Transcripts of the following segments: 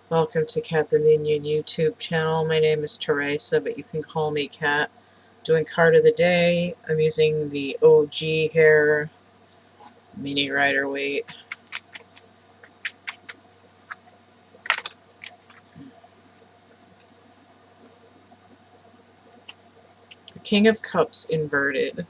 Welcome to CATtheMinion YouTube channel. My name is Teresa, but you can call me Cat. Doing card of the day. I'm using the OG hair mini-Rider-Waite. The King of Cups inverted.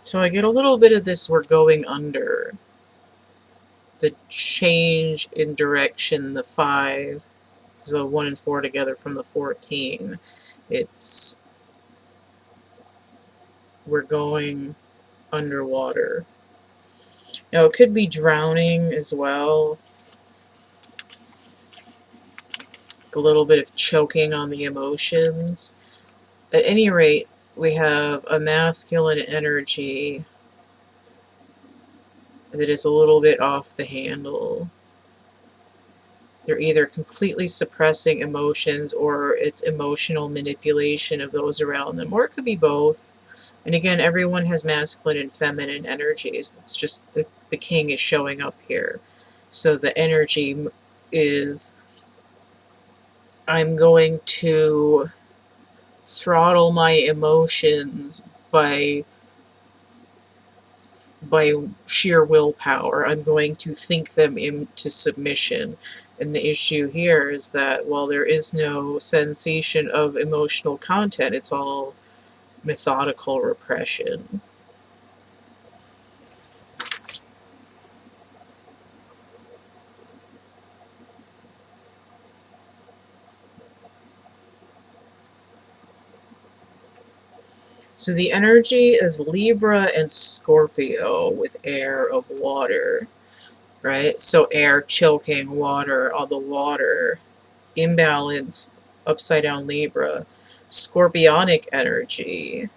So I get a little bit of this we're going under. The change in direction, the 5, the 1 and 4 together from the 14. We're going underwater. Now it could be drowning as well. A little bit of choking on the emotions. At any rate, we have a masculine energy that is a little bit off the handle. They're either completely suppressing emotions or it's emotional manipulation of those around them, or it could be both. And again, everyone has masculine and feminine energies. It's just the king is showing up here. So the energy is, I'm going to throttle my emotions by sheer willpower. I'm going to think them into submission. And the issue here is that while there is no sensation of emotional content, it's all methodical repression. So the energy is Libra and Scorpio with air of water, right? So air choking water on the water, imbalance, upside down Libra. Scorpionic energy,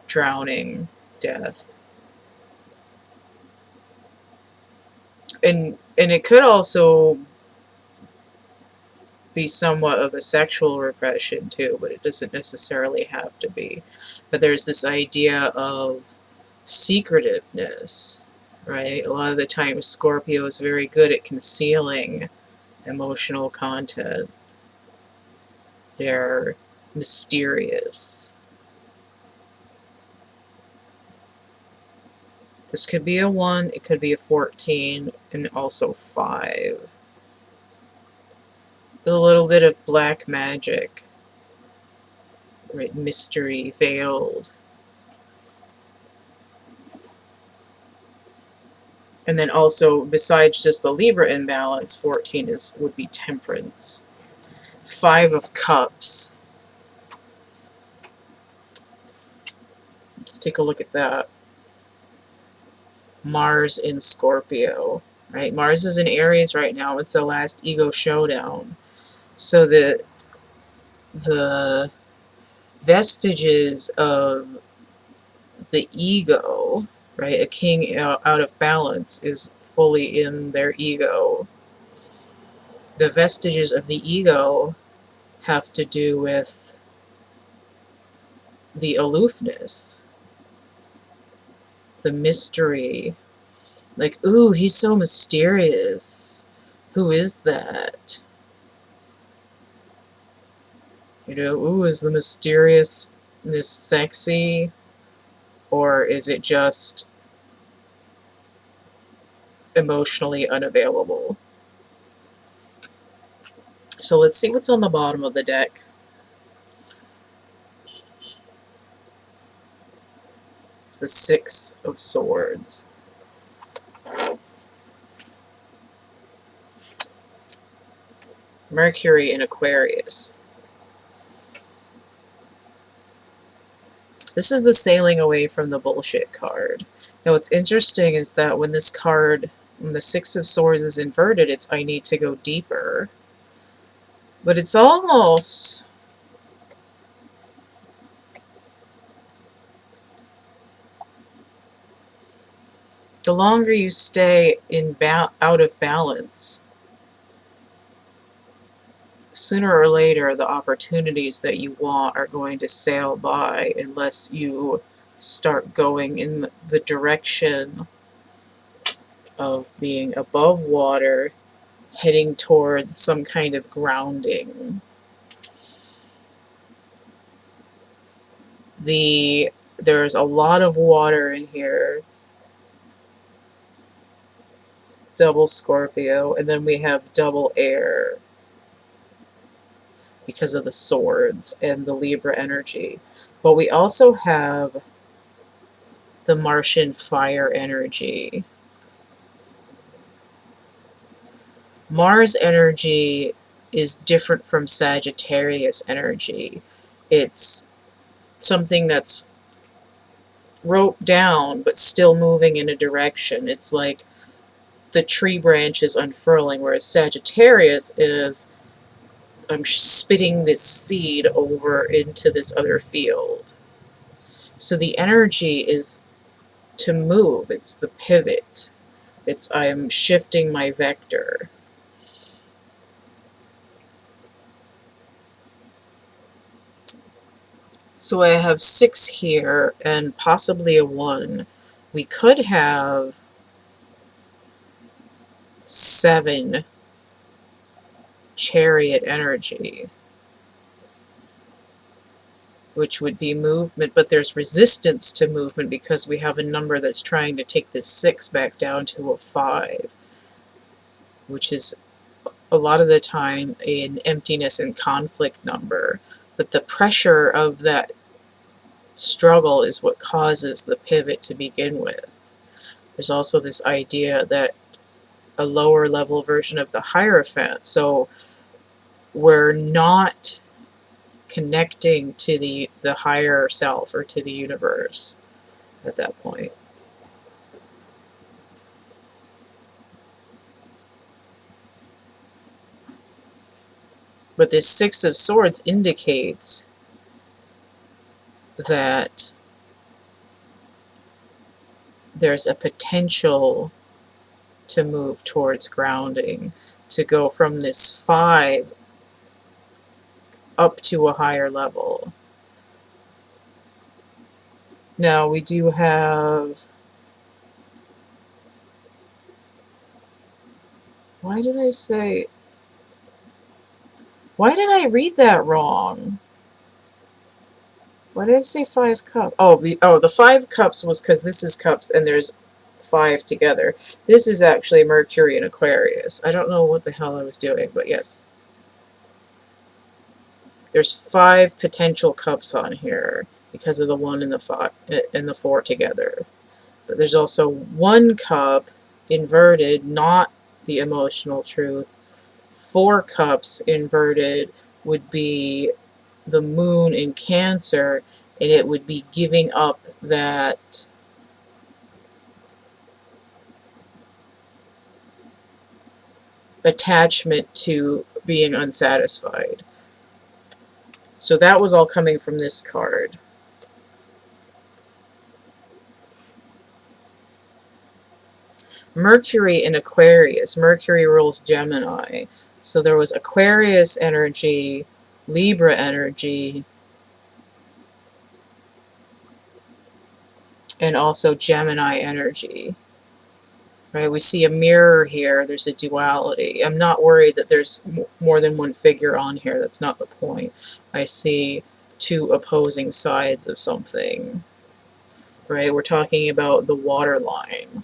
drowning, death. And it could also be somewhat of a sexual repression too, but it doesn't necessarily have to be. But there's this idea of secretiveness, right? A lot of the time Scorpio is very good at concealing emotional content. They're mysterious. This could be a 1, it could be a 14, and also 5. With a little bit of black magic, right? Mystery veiled. And then also, besides just the Libra imbalance, 14 would be temperance. 5 of Cups. Let's take a look at that. Mars in Scorpio, right? Mars is in Aries right now. It's the last ego showdown. So the vestiges of the ego, right? A king out of balance is fully in their ego. The vestiges of the ego have to do with the aloofness, the mystery. Like, ooh, he's so mysterious. Who is that? You know, ooh, is the mysteriousness sexy? Or is it just emotionally unavailable? So let's see what's on the bottom of the deck. The 6 of Swords. Mercury in Aquarius. This is the sailing away from the bullshit card. Now what's interesting is that when this card, when the 6 of Swords is inverted, it's I need to go deeper. But it's almost... the longer you stay out of balance, sooner or later the opportunities that you want are going to sail by unless you start going in the direction of being above water, heading towards some kind of grounding. There's a lot of water in here, double Scorpio, and then we have double air because of the swords and the Libra energy. But we also have the Martian fire energy. Mars energy is different from Sagittarius energy. It's something that's roped down but still moving in a direction. It's like the tree branches unfurling, whereas Sagittarius is, I'm spitting this seed over into this other field. So the energy is to move, it's the pivot. It's I'm shifting my vector. So I have 6 here and possibly a 1. We could have 7 chariot energy, which would be movement, but there's resistance to movement because we have a number that's trying to take this 6 back down to a 5, which is a lot of the time an emptiness and conflict number. But the pressure of that struggle is what causes the pivot to begin with. There's also this idea that a lower level version of the Hierophant, so we're not connecting to the higher self or to the universe at that point. But this 6 of Swords indicates that there's a potential to move towards grounding, to go from this 5 up to a higher level. Now we do have, why did I read that wrong? Why did I say 5 cups? Oh, the 5 cups was because this is cups and there's 5 together. This is actually Mercury and Aquarius. I don't know what the hell I was doing, but yes. There's 5 potential cups on here because of the 1 and the 5 and the 4 together. But there's also 1 cup inverted, not the emotional truth. 4 cups inverted would be the moon in Cancer, and it would be giving up that attachment to being unsatisfied. So that was all coming from this card. Mercury in Aquarius. Mercury rules Gemini. So there was Aquarius energy, Libra energy, and also Gemini energy. Right? We see a mirror here. There's a duality. I'm not worried that there's more than one figure on here. That's not the point. I see 2 opposing sides of something. Right? We're talking about the water line.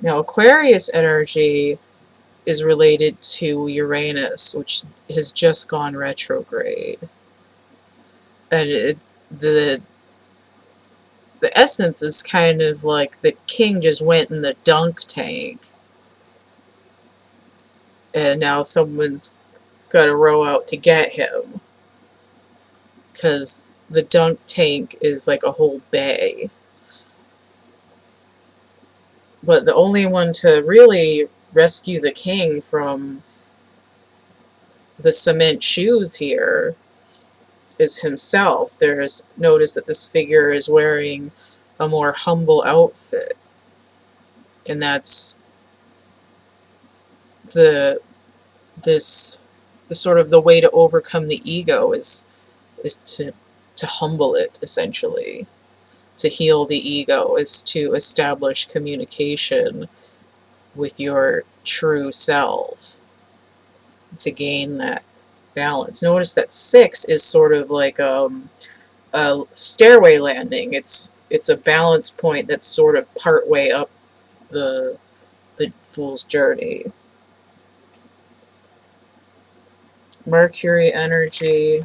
Now, Aquarius energy is related to Uranus, which has just gone retrograde. And the essence is kind of like the king just went in the dunk tank. And now someone's got to row out to get him. Because the dunk tank is like a whole bay. But the only one to really rescue the king from the cement shoes here is himself. Notice that this figure is wearing a more humble outfit. And that's the sort of the way to overcome the ego is to to humble it, essentially. To heal the ego is to establish communication with your true self, to gain that balance. Notice that 6 is sort of like a stairway landing. It's a balance point that's sort of part way up the Fool's journey. Mercury energy.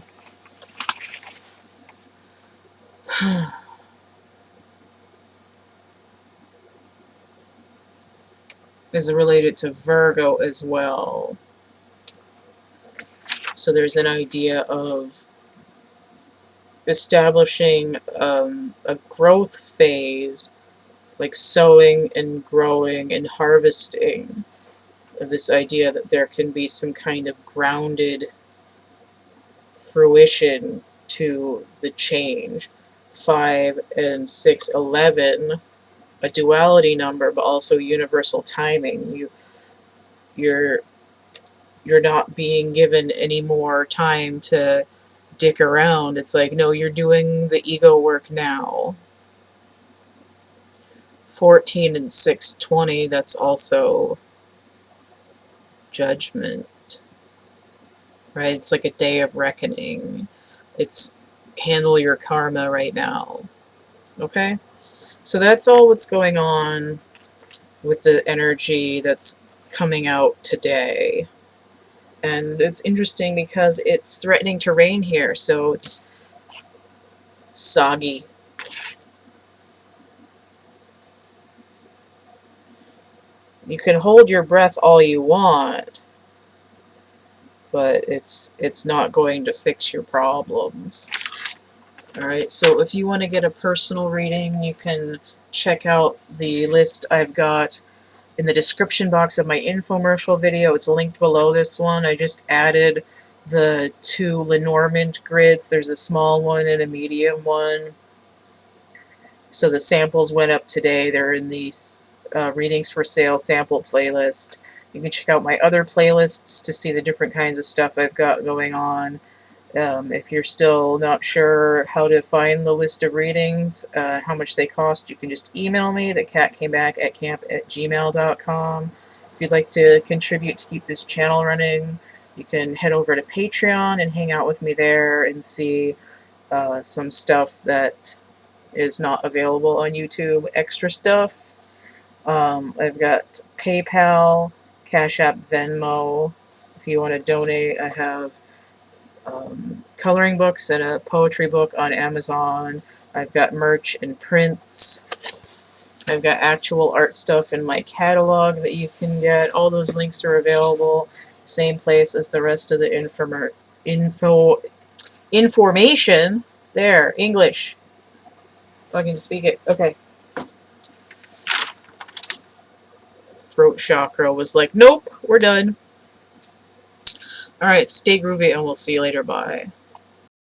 Is related to Virgo as well. So there's an idea of establishing a growth phase, like sowing and growing and harvesting, of this idea that there can be some kind of grounded fruition to the change. 5 and 6, 11, a duality number, but also universal timing. You're not being given any more time to dick around. It's like, no, you're doing the ego work now. 14 and 6, 20, that's also judgment, right? It's like a day of reckoning. It's handle your karma right now. Okay? So that's all what's going on with the energy that's coming out today. And it's interesting because it's threatening to rain here, so it's soggy. You can hold your breath all you want, but it's not going to fix your problems. Alright, so if you want to get a personal reading, you can check out the list I've got in the description box of my infomercial video. It's linked below this one. I just added the 2 Lenormand grids. There's a small one and a medium one. So the samples went up today. They're in the readings for sale sample playlist. You can check out my other playlists to see the different kinds of stuff I've got going on. If you're still not sure how to find the list of readings, how much they cost, you can just email me, thecatcamebackatcamp@gmail.com. If you'd like to contribute to keep this channel running, you can head over to Patreon and hang out with me there and see some stuff that is not available on YouTube, extra stuff. I've got PayPal, Cash App, Venmo. If you want to donate, I have coloring books and a poetry book on Amazon. I've got merch and prints. I've got actual art stuff in my catalog that you can get. All those links are available. Same place as the rest of the information. There, English. Fucking speak it. Okay. Throat chakra was like, nope, we're done. Alright, stay groovy and we'll see you later. Bye.